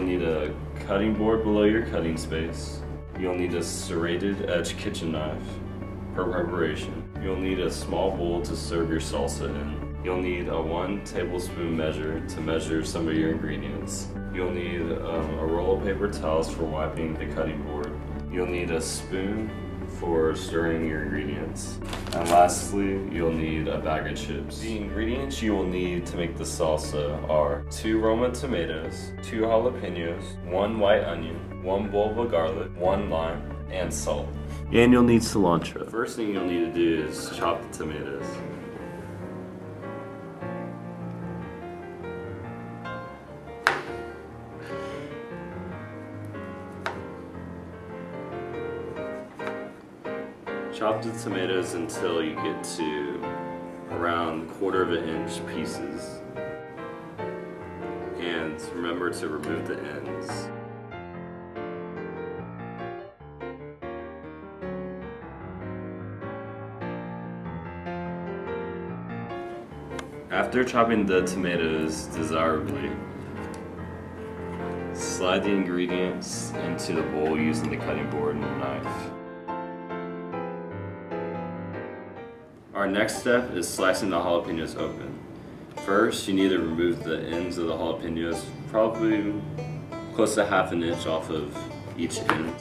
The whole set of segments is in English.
need a cutting board below your cutting space. You'll need a serrated edge kitchen knife for preparation. You'll need a small bowl to serve your salsa in. You'll need a 1 tablespoon measure to measure some of your ingredients. You'll need a roll of paper towels for wiping the cutting board. You'll need a spoon for stirring your ingredients. And lastly, you'll need a bag of chips. The ingredients you will need to make the salsa are 2 Roma tomatoes, 2 jalapenos, 1 white onion, 1 bulb of garlic, 1 lime, and salt. And you'll need cilantro. The first thing you'll need to do is chop the tomatoes. Chop the tomatoes until you get to around 1/4 inch pieces. And remember to remove the ends. After chopping the tomatoes desirably, slide the ingredients into the bowl using the cutting board and a knife. Our next step is slicing the jalapenos open. First, you need to remove the ends of the jalapenos, probably close to 1/2 inch off of each end.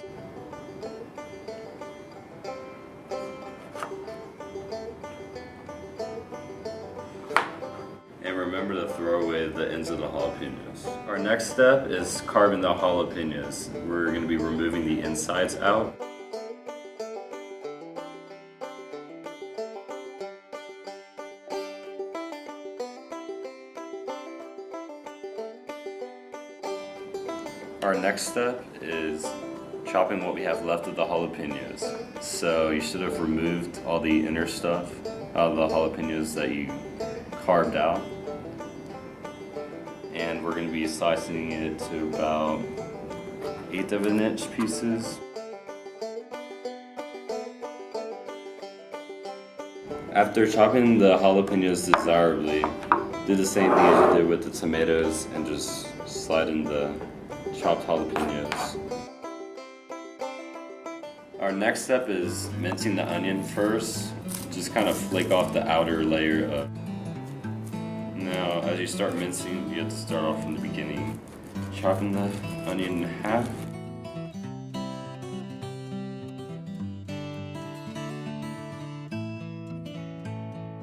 And remember to throw away the ends of the jalapenos. Our next step is carving the jalapenos. We're going to be removing the insides out. Our next step is chopping what we have left of the jalapenos. So you should have removed all the inner stuff out of the jalapenos that you carved out. And we're going to be slicing it to about 1/8 inch pieces. After chopping the jalapenos desirably, do the same thing as you did with the tomatoes and just slide in the chopped jalapenos. Our next step is mincing the onion first. Just kind of flake off the outer layer of. Now, as you start mincing, you have to start off from the beginning. Chopping the onion in half.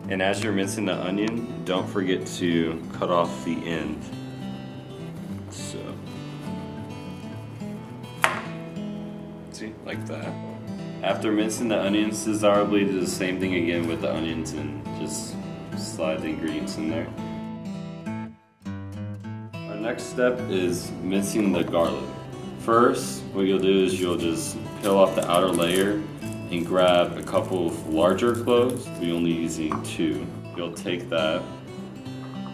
And as you're mincing the onion, don't forget to cut off the end. So, see, like that. After mincing the onions desirably, do the same thing again with the onions and just slide the ingredients in there. Our next step is mincing the garlic. First, what you'll do is you'll just peel off the outer layer and grab a couple of larger cloves. We're only using 2. You'll take that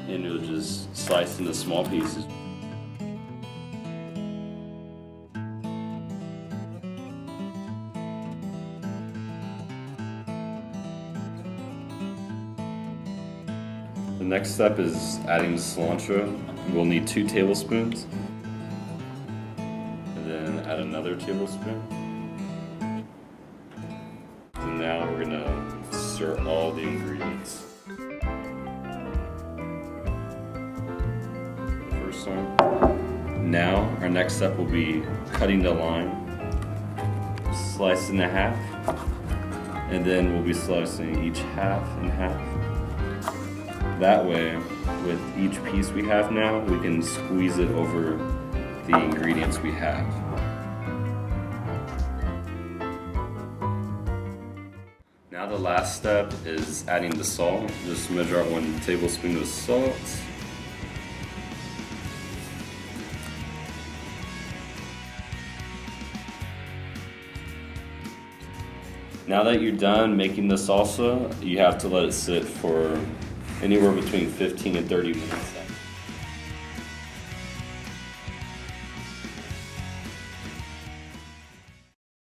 and you'll just slice into small pieces. The next step is adding the cilantro. We'll need 2 tablespoons. And then add another tablespoon. And now we're gonna stir all the ingredients. The first one. Now our next step will be cutting the lime. Slice in half. And then we'll be slicing each half in half. That way, with each piece we have now, we can squeeze it over the ingredients we have. Now the last step is adding the salt. Just measure out 1 tablespoon of salt. Now that you're done making the salsa, you have to let it sit for anywhere between 15 and 30 minutes.